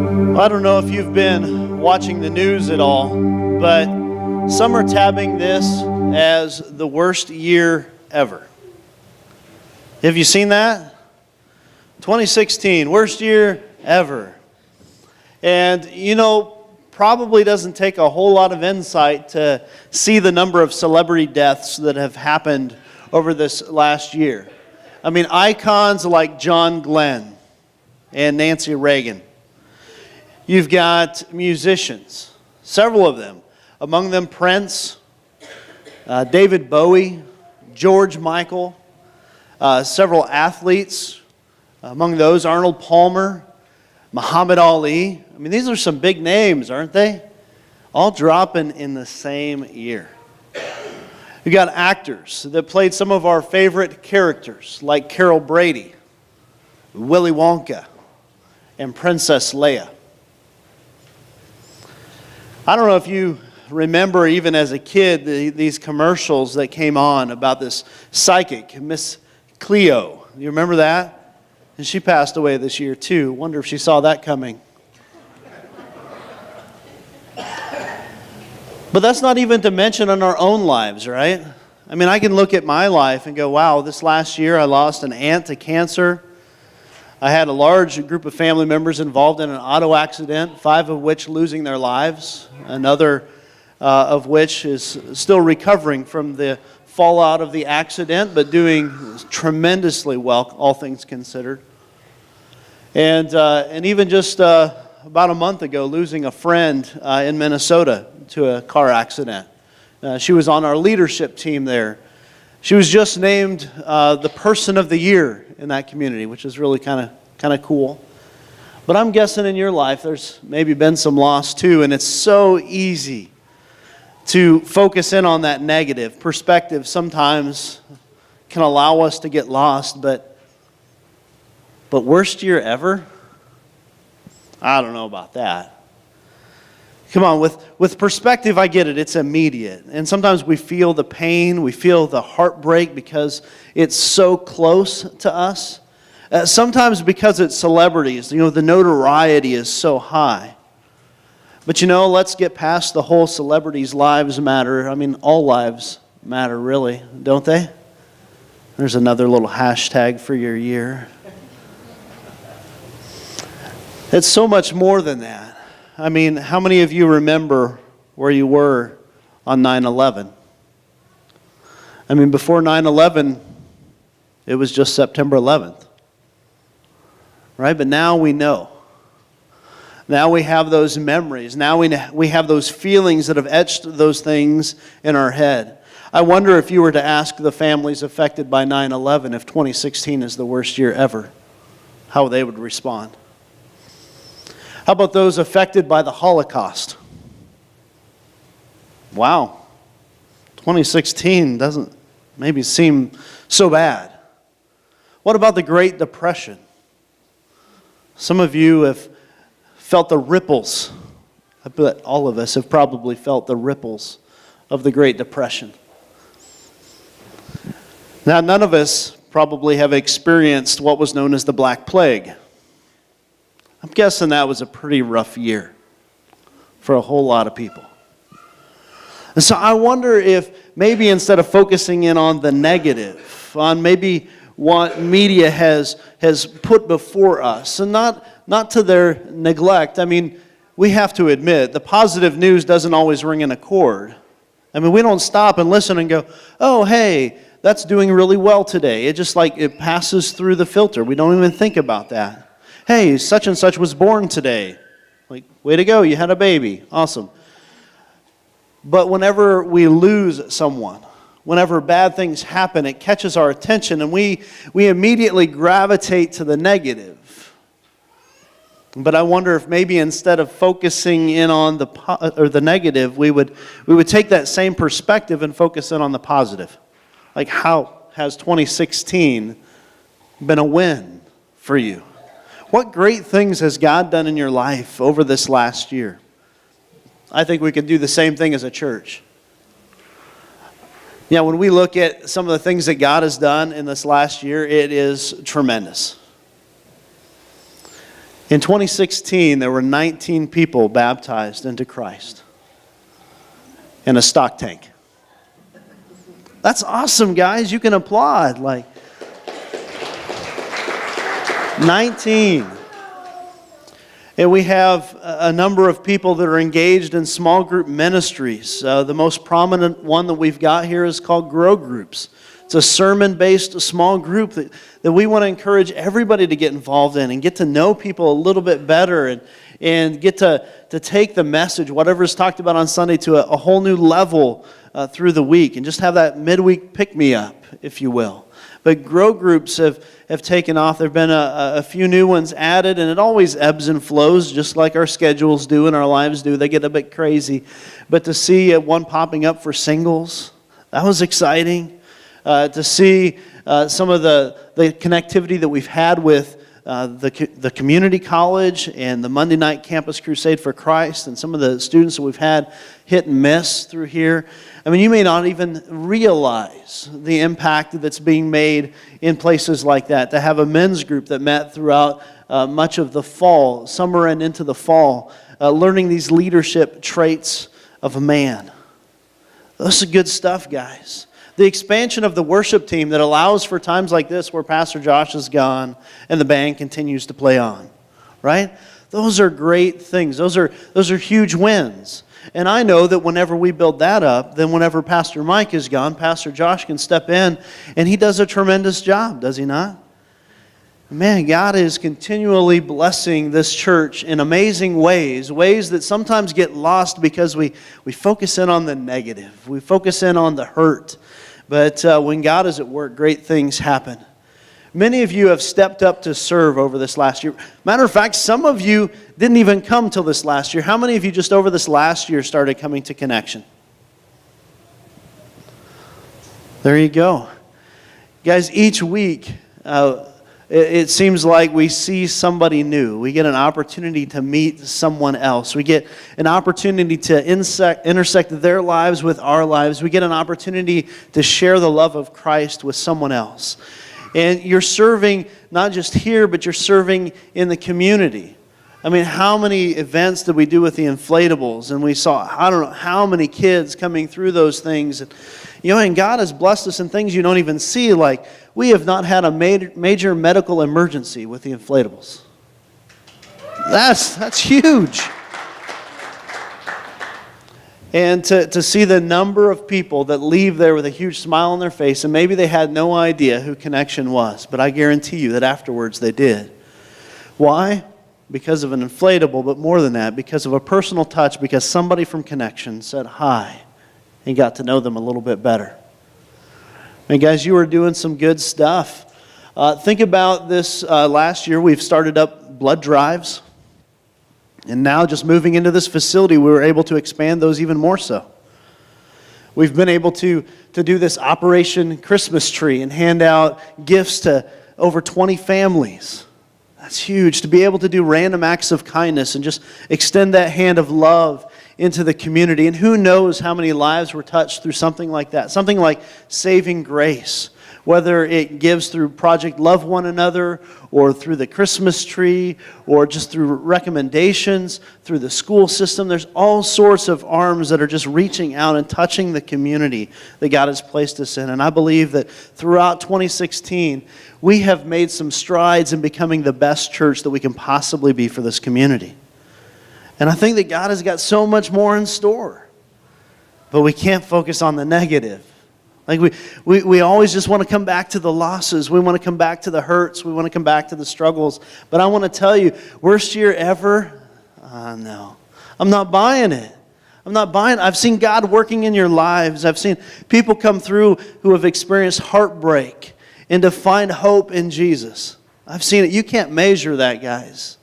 Well, I don't know if you've been watching the news at all, but some are tabbing this as the worst year ever. Have you seen that? 2016, worst year ever. And probably doesn't take a whole lot of insight to see the number of celebrity deaths that have happened over this last year. I mean, icons like John Glenn and Nancy Reagan. You've got musicians, several of them, among them Prince, David Bowie, George Michael, several athletes, among those Arnold Palmer, Muhammad Ali. I mean, these are some big names, aren't they? All dropping in the same year. You've got actors that played some of our favorite characters, like Carol Brady, Willy Wonka, and Princess Leia. I don't know if you remember, even as a kid, these commercials that came on about this psychic, Miss Cleo. You remember that? And she passed away this year, too. Wonder if she saw that coming. But that's not even to mention in our own lives, right? I mean, I can look at my life and go, wow, this last year I lost an aunt to cancer. I had a large group of family members involved in an auto accident, 5 of which losing their lives, another of which is still recovering from the fallout of the accident, but doing tremendously well, all things considered. And even just about a month ago, losing a friend in Minnesota to a car accident. She was on our leadership team there. She was just named the Person of the Year in that community, which is really kind of cool. But I'm guessing in your life there's maybe been some loss too, and it's so easy to focus in on that negative. Perspective sometimes can allow us to get lost, but worst year ever? I don't know about that. Come on, with perspective, I get it. It's immediate. And sometimes we feel the pain, we feel the heartbreak because it's so close to us. Sometimes because it's celebrities, the notoriety is so high. But let's get past the whole celebrities' lives matter. I mean, all lives matter, really, don't they? There's another little hashtag for your year. It's so much more than that. I mean, how many of you remember where you were on 9/11? I mean, before 9/11, it was just September 11th. Right? But now we know. Now we have those memories. Now we have those feelings that have etched those things in our head. I wonder if you were to ask the families affected by 9/11 if 2016 is the worst year ever, how they would respond. How about those affected by the Holocaust? Wow, 2016 doesn't maybe seem so bad. What about the Great Depression? Some of you have felt the ripples. I bet all of us have probably felt the ripples of the Great Depression. Now, none of us probably have experienced what was known as the Black Plague. I'm guessing that was a pretty rough year for a whole lot of people. And so I wonder if maybe instead of focusing in on the negative, on maybe what media has put before us, and not to their neglect. I mean, we have to admit, the positive news doesn't always ring in a chord. I mean, we don't stop and listen and go, oh, hey, that's doing really well today. It just it passes through the filter. We don't even think about that. Hey, such and such was born today. Way to go, you had a baby. Awesome. But whenever we lose someone, whenever bad things happen, it catches our attention and we immediately gravitate to the negative. But I wonder if maybe instead of focusing in on the negative, we would take that same perspective and focus in on the positive. Like, how has 2016 been a win for you? What great things has God done in your life over this last year? I think we could do the same thing as a church. Yeah, when we look at some of the things that God has done in this last year, it is tremendous. In 2016, there were 19 people baptized into Christ in a stock tank. That's awesome, guys. You can applaud. 19. And we have a number of people that are engaged in small group ministries. The most prominent one that we've got here is called Grow Groups. It's a sermon-based small group that we want to encourage everybody to get involved in and get to know people a little bit better and get to take the message, whatever is talked about on Sunday, to a whole new level through the week and just have that midweek pick-me-up, if you will. But Grow Groups have taken off. There have been a few new ones added, and it always ebbs and flows, just like our schedules do and our lives do. They get a bit crazy. But to see one popping up for singles, that was exciting. To see some of the connectivity that we've had with the community college and the Monday night campus crusade for Christ and some of the students that we've had hit and miss through here. I mean, you may not even realize the impact that's being made in places like that. To have a men's group that met throughout much of the fall, summer and into the fall, learning these leadership traits of a man. This is good stuff, guys. The expansion of the worship team that allows for times like this where Pastor Josh is gone and the band continues to play on, right? Those are great things. Those are huge wins. And I know that whenever we build that up, then whenever Pastor Mike is gone, Pastor Josh can step in, and he does a tremendous job, does he not? Man, God is continually blessing this church in amazing ways that sometimes get lost because we focus in on the negative. We focus in on the hurt. But when God is at work, great things happen. Many of you have stepped up to serve over this last year. Matter of fact, some of you didn't even come till this last year. How many of you just over this last year started coming to Connection? There you go. Guys, each week, it seems like we see somebody new. We get an opportunity to meet someone else. We get an opportunity to intersect their lives with our lives. We get an opportunity to share the love of Christ with someone else. And you're serving not just here, but you're serving in the community. I mean, how many events did we do with the inflatables? And we saw, I don't know, how many kids coming through those things. And God has blessed us in things you don't even see, like we have not had a major medical emergency with the inflatables. That's huge. And to see the number of people that leave there with a huge smile on their face, and maybe they had no idea who Connection was, but I guarantee you that afterwards they did. Why? Because of an inflatable, but more than that, because of a personal touch, because somebody from Connection said hi and got to know them a little bit better. And guys, you are doing some good stuff. Think about this last year. We've started up blood drives. And now just moving into this facility, we were able to expand those even more so. We've been able to do this Operation Christmas Tree and hand out gifts to over 20 families. That's huge. To be able to do random acts of kindness and just extend that hand of love into the community. And who knows how many lives were touched through something like that. Something like Saving Grace. Whether it gives through Project Love One Another or through the Christmas tree or just through recommendations, through the school system. There's all sorts of arms that are just reaching out and touching the community that God has placed us in. And I believe that throughout 2016, we have made some strides in becoming the best church that we can possibly be for this community. And I think that God has got so much more in store. But we can't focus on the negative. Like we always just want to come back to the losses. We want to come back to the hurts. We want to come back to the struggles. But I want to tell you, worst year ever? No. I'm not buying it. I'm not buying it. I've seen God working in your lives. I've seen people come through who have experienced heartbreak and to find hope in Jesus. I've seen it. You can't measure that, guys.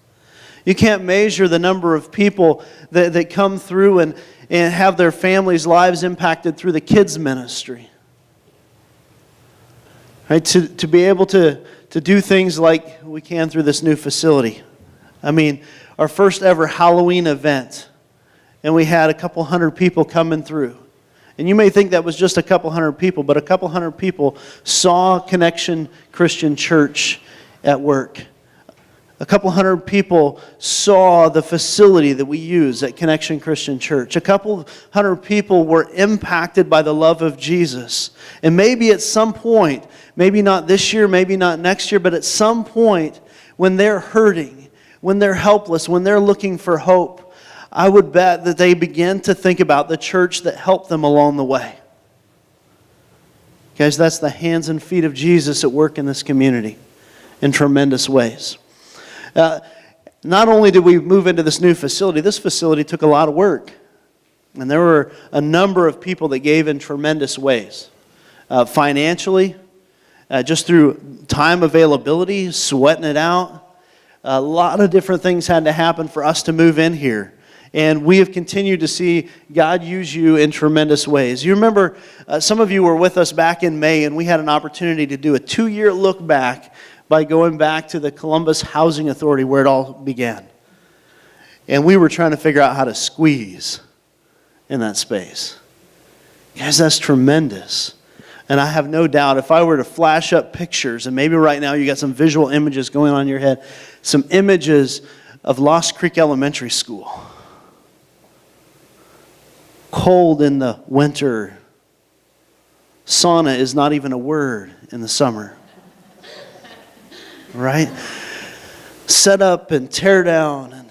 You can't measure the number of people that come through and have their families' lives impacted through the kids' ministry. Right? To be able to do things like we can through this new facility. I mean, our first ever Halloween event, and we had a couple hundred people coming through. And you may think that was just a couple hundred people, but a couple hundred people saw Connection Christian Church at work. A couple hundred people saw the facility that we use at Connection Christian Church. A couple hundred people were impacted by the love of Jesus. And maybe at some point, maybe not this year, maybe not next year, but at some point when they're hurting, when they're helpless, when they're looking for hope, I would bet that they begin to think about the church that helped them along the way. Guys, that's the hands and feet of Jesus at work in this community in tremendous ways. Not only did we move into this new facility, this facility took a lot of work. And there were a number of people that gave in tremendous ways. Financially, just through time availability, sweating it out. A lot of different things had to happen for us to move in here. And we have continued to see God use you in tremendous ways. You remember, some of you were with us back in May, and we had an opportunity to do a 2-year look back by going back to the Columbus Housing Authority where it all began. And we were trying to figure out how to squeeze in that space. Guys, that's tremendous. And I have no doubt if I were to flash up pictures, and maybe right now you got some visual images going on in your head, some images of Lost Creek Elementary School. Cold in the winter. Sauna is not even a word in the summer. Right? Set up and tear down and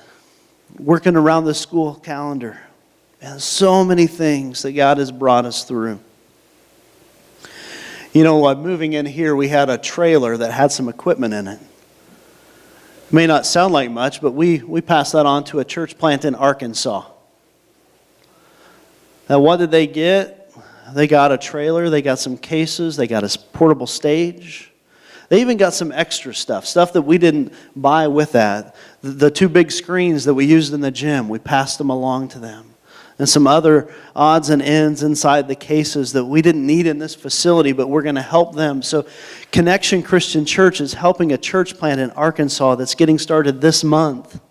working around the school calendar. And so many things that God has brought us through. You know, moving in here, we had a trailer that had some equipment in it. It may not sound like much, but we passed that on to a church plant in Arkansas. Now, what did they get? They got a trailer, they got some cases, they got a portable stage. They even got some extra stuff that we didn't buy with that. The 2 big screens that we used in the gym, we passed them along to them. And some other odds and ends inside the cases that we didn't need in this facility, but we're going to help them. So Connection Christian Church is helping a church plant in Arkansas that's getting started this month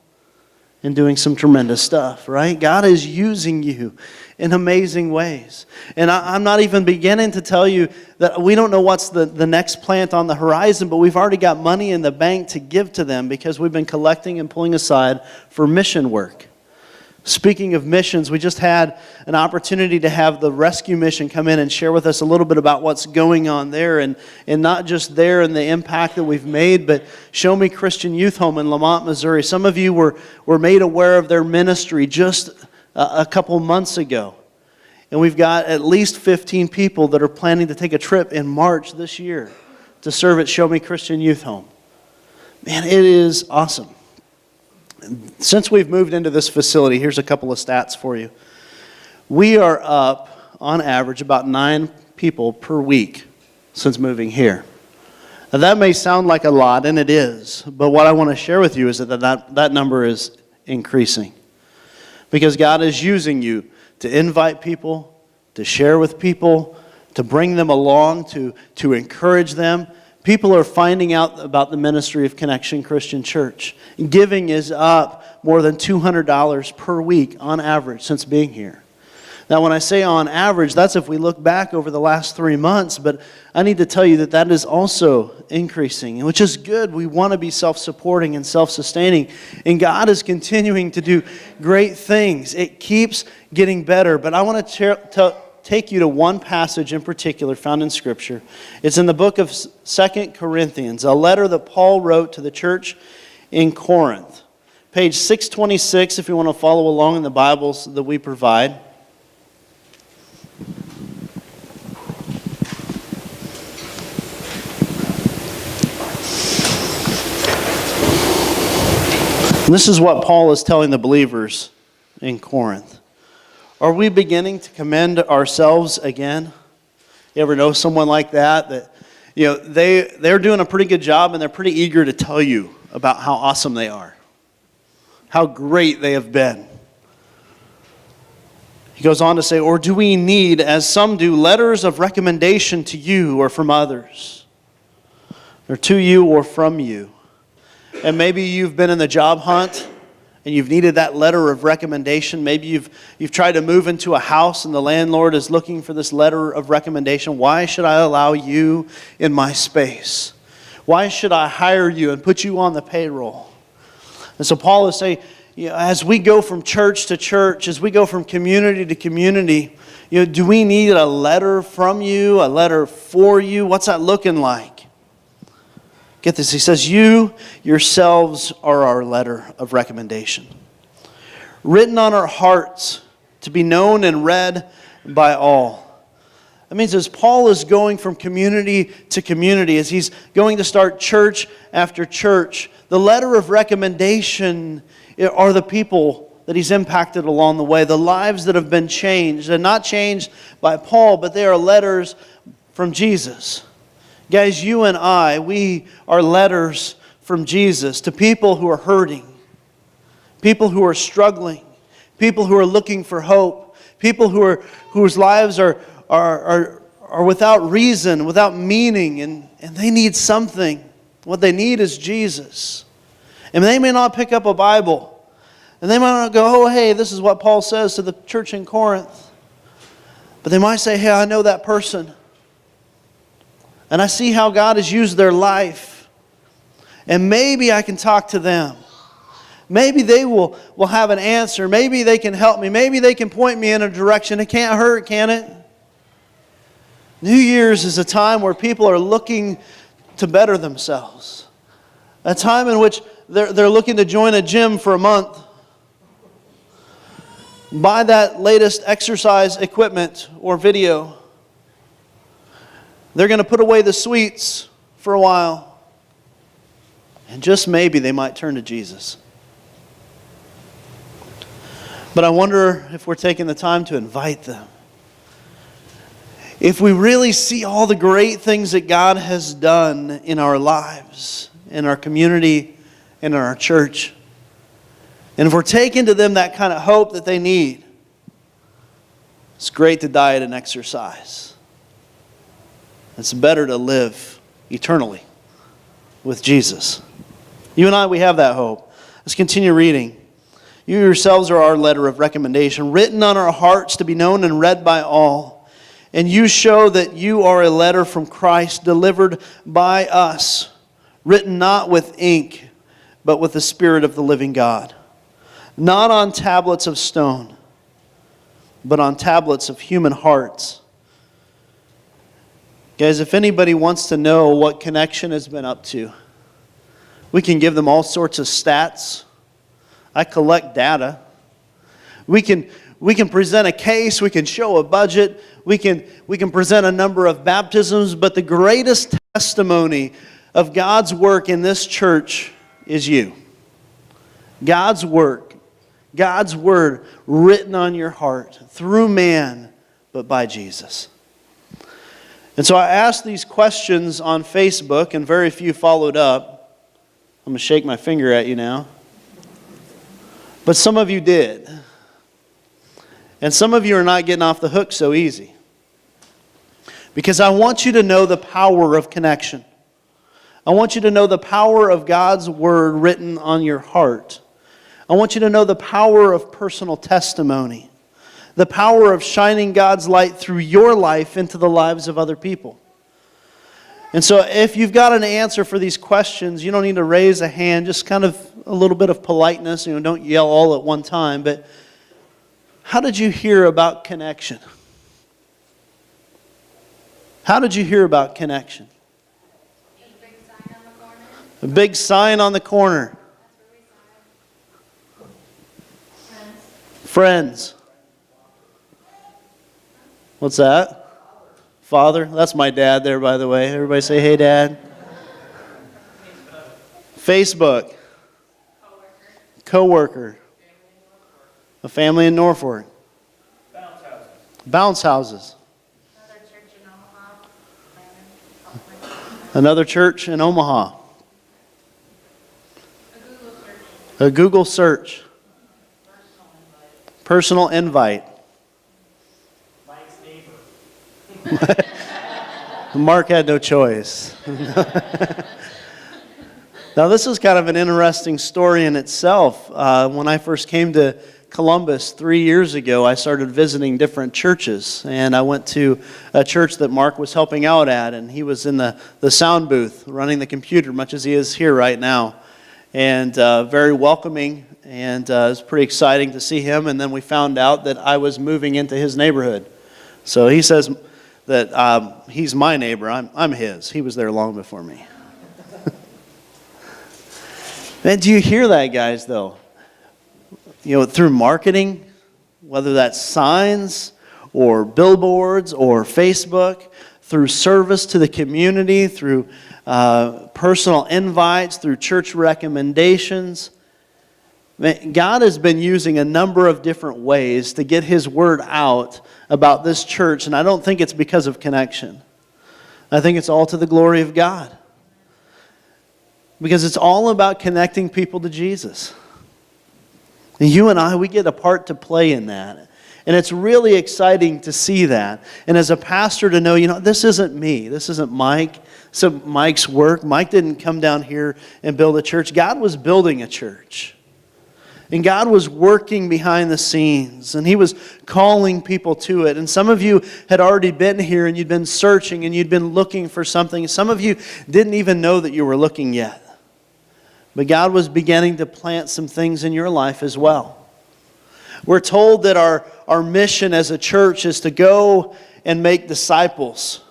and doing some tremendous stuff, right? God is using you in amazing ways. And I'm not even beginning to tell you that we don't know what's the next plant on the horizon, but we've already got money in the bank to give to them because we've been collecting and pulling aside for mission work. Speaking of missions, we just had an opportunity to have the rescue mission come in and share with us a little bit about what's going on there, and not just there and the impact that we've made, but Show Me Christian Youth Home in Lamont, Missouri. Some of you were made aware of their ministry just a couple months ago. And we've got at least 15 people that are planning to take a trip in March this year to serve at Show Me Christian Youth Home. Man, it is awesome. Since we've moved into this facility, here's a couple of stats for you. We are up, on average, about 9 people per week since moving here. Now, that may sound like a lot, and it is. But what I want to share with you is that number is increasing. Because God is using you to invite people, to share with people, to bring them along, to encourage them. People are finding out about the ministry of Connection Christian Church. Giving is up more than $200 per week on average since being here. Now, when I say on average, that's if we look back over the last 3 months, but I need to tell you that is also increasing, which is good. We want to be self-supporting and self-sustaining, and God is continuing to do great things. It keeps getting better, but I want to take you to one passage in particular found in Scripture. It's in the book of 2 Corinthians, a letter that Paul wrote to the church in Corinth. Page 626, if you want to follow along in the Bibles that we provide. And this is what Paul is telling the believers in Corinth. Are we beginning to commend ourselves again? You ever know someone like that they're doing a pretty good job and they're pretty eager to tell you about how awesome they are, how great they have been. He goes on to say, or do we need, as some do, letters of recommendation to you or from others, or to you or from you? And maybe you've been in the job hunt and you've needed that letter of recommendation. Maybe you've tried to move into a house and the landlord is looking for this letter of recommendation. Why should I allow you in my space? Why should I hire you and put you on the payroll? And so Paul is saying, as we go from church to church, as we go from community to community, do we need a letter from you, a letter for you? What's that looking like? Get this, he says, you yourselves are our letter of recommendation, written on our hearts to be known and read by all. That means as Paul is going from community to community, as he's going to start church after church, the letter of recommendation are the people that he's impacted along the way, the lives that have been changed. They're not changed by Paul, but they are letters from Jesus. Guys, you and I, we are letters from Jesus to people who are hurting, people who are struggling, people who are looking for hope, people whose lives are without reason, without meaning, and they need something. What they need is Jesus. And they may not pick up a Bible, and they might not go, oh, hey, this is what Paul says to the church in Corinth. But they might say, hey, I know that person, and I see how God has used their life, and maybe I can talk to them. Maybe they will have an answer. Maybe they can help me. Maybe they can point me in a direction. It can't hurt, can it? New Year's is a time where people are looking to better themselves. A time in which they're looking to join a gym for a month, buy that latest exercise equipment or video. They're going to put away the sweets for a while. And just maybe they might turn to Jesus. But I wonder if we're taking the time to invite them. If we really see all the great things that God has done in our lives, in our community, and in our church, and if we're taking to them that kind of hope that they need, it's great to diet and exercise. It's better to live eternally with Jesus. You and I, we have that hope. Let's continue reading. You yourselves are our letter of recommendation, written on our hearts to be known and read by all. And you show that you are a letter from Christ, delivered by us, written not with ink, but with the Spirit of the living God. Not on tablets of stone, but on tablets of human hearts. Guys, if anybody wants to know what Connection has been up to, we can give them all sorts of stats. I collect data. We can present a case, we can show a budget, we can present a number of baptisms, but the greatest testimony of God's work in this church is you. God's work, God's word written on your heart through man, but by Jesus. And so I asked these questions on Facebook, and very few followed up. I'm going to shake my finger at you now. But some of you did. And some of you are not getting off the hook so easy. Because I want you to know the power of connection. I want you to know the power of God's word written on your heart. I want you to know the power of personal testimony. The power of shining God's light through your life into the lives of other people. And so if you've got an answer for these questions, you don't need to raise a hand, just kind of a little bit of politeness. Don't yell all at one time. But how did you hear about Connection? How did you hear about Connection? A big sign on the corner. Friends. What's that? Father. That's my dad there, by the way. Everybody say, hey, Dad. Facebook. Co-worker. A family in Norfolk. Bounce houses. Another church in Omaha. A Google search. Personal invite. Mark had no choice. Now, this is kind of an interesting story in itself. When I first came to Columbus 3 years ago, I started visiting different churches. And I went to a church that Mark was helping out at, and he was in the sound booth running the computer, much as he is here right now. and very welcoming, and it was pretty exciting to see him. And then we found out that I was moving into his neighborhood. So he says that he's my neighbor, I'm his. He was there long before me. Man, do you hear that, guys, though? You know, through marketing, whether that's signs or billboards or Facebook, through service to the community, through personal invites, through church recommendations. Man, God has been using a number of different ways to get His word out about this church, and I don't think it's because of connection. I think it's all to the glory of God. Because it's all about connecting people to Jesus. And you and I, we get a part to play in that. And it's really exciting to see that. And as a pastor to know, this isn't me. This isn't Mike. This isn't Mike's work. Mike didn't come down here and build a church. God was building a church. And God was working behind the scenes. And He was calling people to it. And some of you had already been here and you'd been searching and you'd been looking for something. Some of you didn't even know that you were looking yet. But God was beginning to plant some things in your life as well. We're told that our mission as a church is to go and make disciples.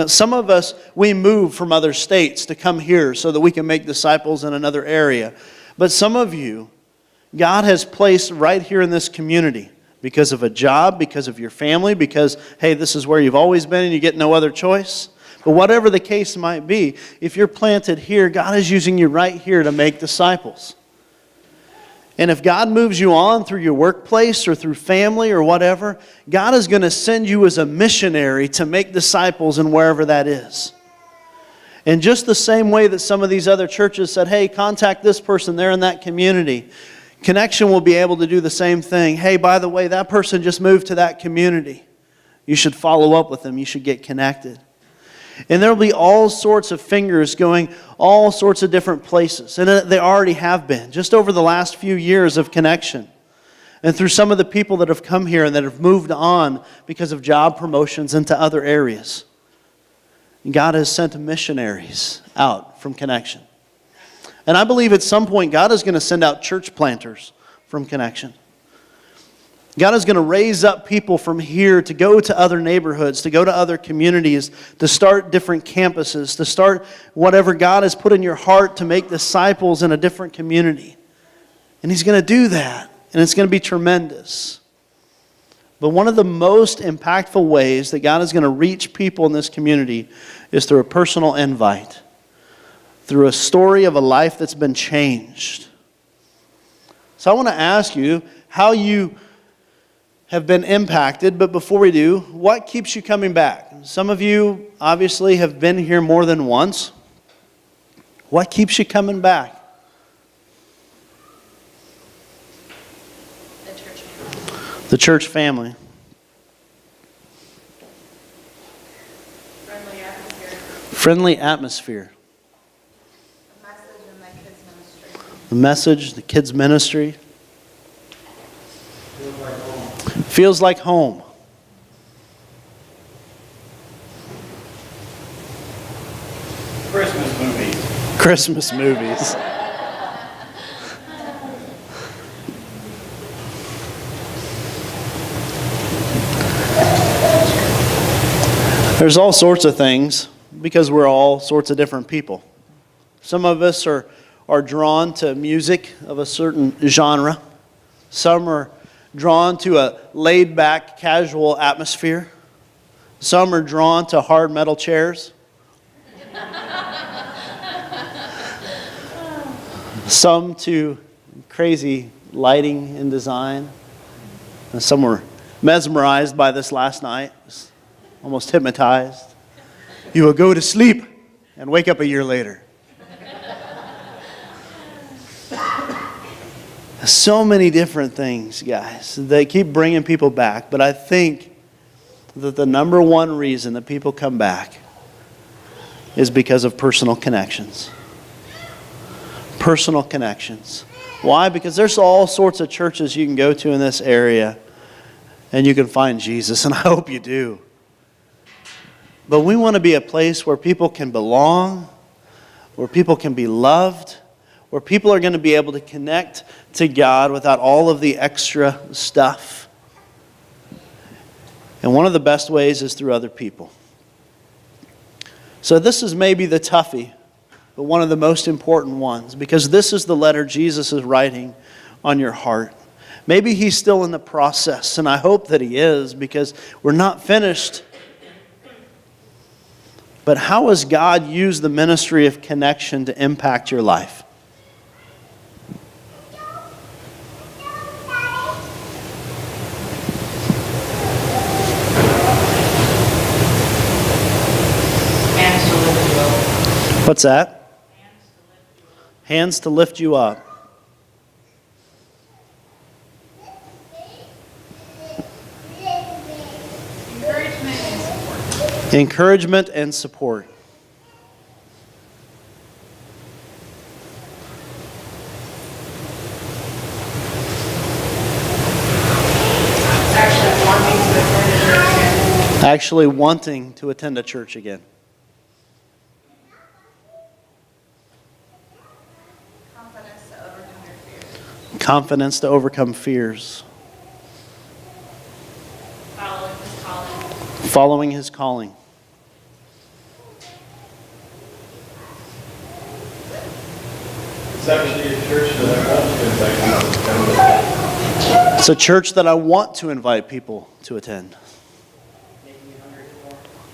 Some of us, we move from other states to come here so that we can make disciples in another area. But some of you, God has placed right here in this community because of a job, because of your family, because, hey, this is where you've always been and you get no other choice. But whatever the case might be, if you're planted here, God is using you right here to make disciples. And if God moves you on through your workplace or through family or whatever, God is going to send you as a missionary to make disciples in wherever that is. And just the same way that some of these other churches said, hey, contact this person, they're in that community. Connection will be able to do the same thing. Hey, by the way, that person just moved to that community. You should follow up with them. You should get connected. And there will be all sorts of fingers going all sorts of different places. And they already have been, just over the last few years of connection. And through some of the people that have come here and that have moved on because of job promotions into other areas. And God has sent missionaries out from connection. And I believe at some point God is going to send out church planters from connection. God is going to raise up people from here to go to other neighborhoods, to go to other communities, to start different campuses, to start whatever God has put in your heart to make disciples in a different community. And He's going to do that, and it's going to be tremendous. But one of the most impactful ways that God is going to reach people in this community is through a personal invite, through a story of a life that's been changed. So I want to ask you how you have been impacted, but before we do, what keeps you coming back? Some of you obviously have been here more than once. What keeps you coming back? The church family. The church family. Friendly atmosphere. Friendly atmosphere. The message in my kids' ministry. The message, the kids' ministry. Feels like home. Feels like home. Christmas movies. Christmas movies. There's all sorts of things because we're all sorts of different people. Some of us are drawn to music of a certain genre. Some are drawn to a laid-back, casual atmosphere. Some are drawn to hard metal chairs. Some to crazy lighting and design. And some were mesmerized by this last night, almost hypnotized. You will go to sleep and wake up a year later. So many different things, guys. They keep bringing people back. But I think that the number one reason that people come back is because of personal connections. Personal connections. Why? Because there's all sorts of churches you can go to in this area and you can find Jesus, and I hope you do. But we want to be a place where people can belong, where people can be loved, where people are going to be able to connect to God without all of the extra stuff. And one of the best ways is through other people. So this is maybe the toughie, but one of the most important ones, because this is the letter Jesus is writing on your heart. Maybe he's still in the process, and I hope that he is, because we're not finished. But how has God used the ministry of connection to impact your life? What's that? Hands to lift you up. Encouragement and support. Actually wanting to attend a church again. Confidence to overcome fears. Following his calling. It's actually a church that I want to invite people to attend. It's a church that I want to invite people to attend.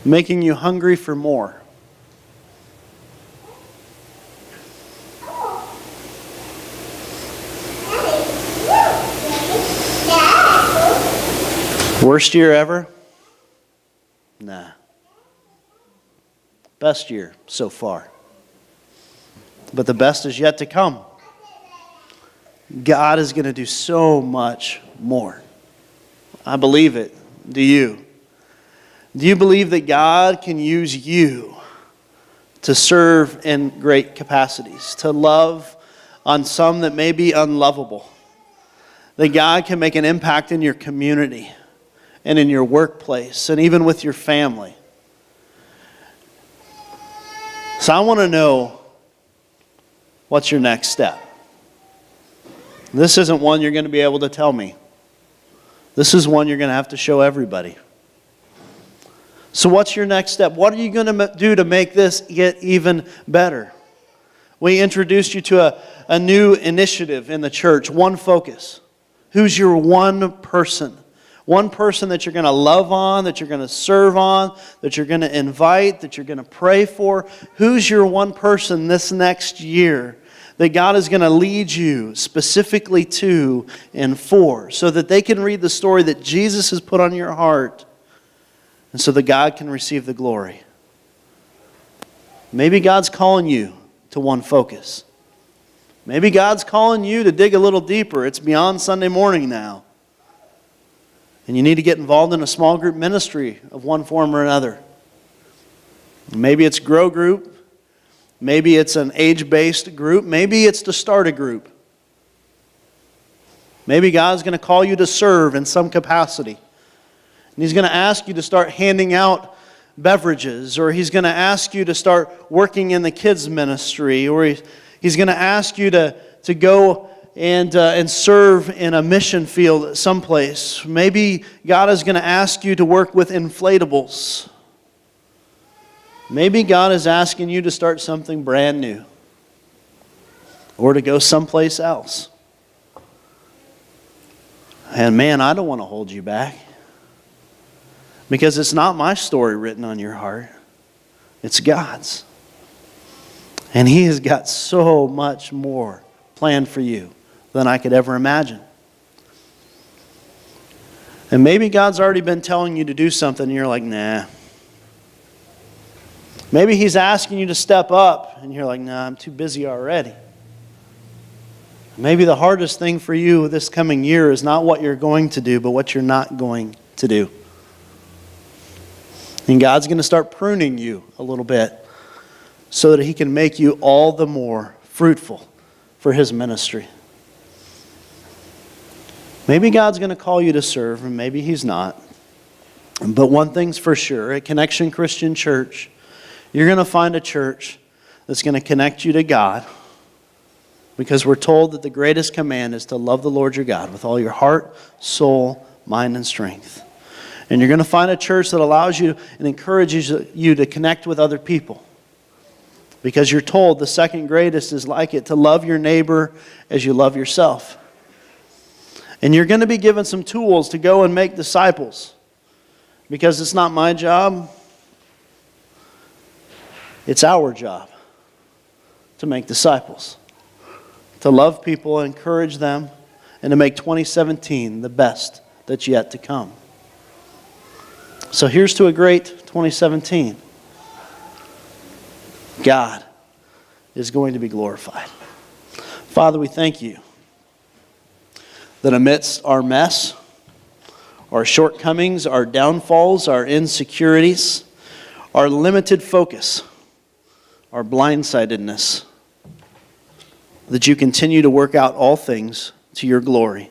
Making you hungry for more. Worst year ever? Nah. Best year so far. But the best is yet to come. God is going to do so much more. I believe it. Do you? Do you believe that God can use you to serve in great capacities, to love on some that may be unlovable? That God can make an impact in your community and in your workplace and even with your family. So I want to know, what's your next step? This isn't one you're going to be able to tell me. This is one you're going to have to show everybody. So what's your next step? What are you going to do to make this get even better? We introduced you to a new initiative in the church, One Focus. Who's your one person? One person that you're going to love on, that you're going to serve on, that you're going to invite, that you're going to pray for. Who's your one person this next year that God is going to lead you specifically to and for, so that they can read the story that Jesus has put on your heart, and so that God can receive the glory? Maybe God's calling you to One Focus. Maybe God's calling you to dig a little deeper. It's beyond Sunday morning now. And you need to get involved in a small group ministry of one form or another. Maybe it's Grow Group. Maybe it's an age-based group. Maybe it's to start a group. Maybe God's going to call you to serve in some capacity. And He's going to ask you to start handing out beverages, or He's going to ask you to start working in the kids' ministry, or He's going to ask you to go and serve in a mission field someplace. Maybe God is going to ask you to work with inflatables. Maybe God is asking you to start something brand new, or to go someplace else. And man, I don't want to hold you back, because it's not my story written on your heart. It's God's. And He has got so much more planned for you than I could ever imagine. And maybe God's already been telling you to do something and you're like, nah. Maybe He's asking you to step up and you're like, nah, I'm too busy already. Maybe the hardest thing for you this coming year is not what you're going to do, but what you're not going to do. And God's going to start pruning you a little bit so that He can make you all the more fruitful for His ministry. Maybe God's going to call you to serve, and maybe He's not. But one thing's for sure, at Connection Christian Church, you're going to find a church that's going to connect you to God, Because we're told that the greatest command is to love the Lord your God with all your heart, soul, mind, and strength. And you're going to find a church that allows you and encourages you to connect with other people. Because you're told the second greatest is like it, to love your neighbor as you love yourself. And you're going to be given some tools to go and make disciples. Because it's not my job, it's our job to make disciples. To love people, encourage them, and to make 2017 the best that's yet to come. So here's to a great 2017. God is going to be glorified. Father, we thank you that amidst our mess, our shortcomings, our downfalls, our insecurities, our limited focus, our blindsidedness, that you continue to work out all things to your glory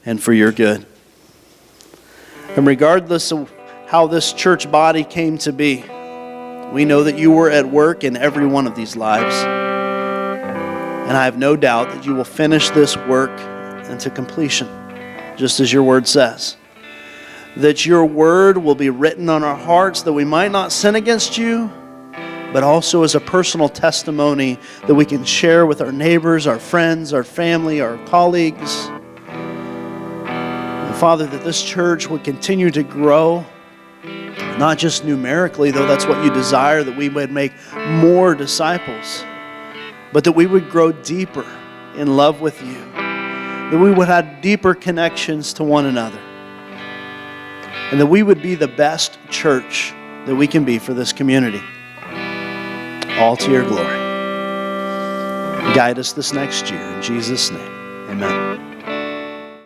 and for your good. And regardless of how this church body came to be, we know that you were at work in every one of these lives. And I have no doubt that you will finish this work into completion, just as your word says. That your word will be written on our hearts, that we might not sin against you, but also as a personal testimony that we can share with our neighbors, our friends, our family, our colleagues. And Father, that this church would continue to grow, not just numerically, though that's what you desire, that we would make more disciples, but that we would grow deeper in love with you, that we would have deeper connections to one another, and that we would be the best church that we can be for this community. All to your glory. Guide us this next year. In Jesus' name, amen.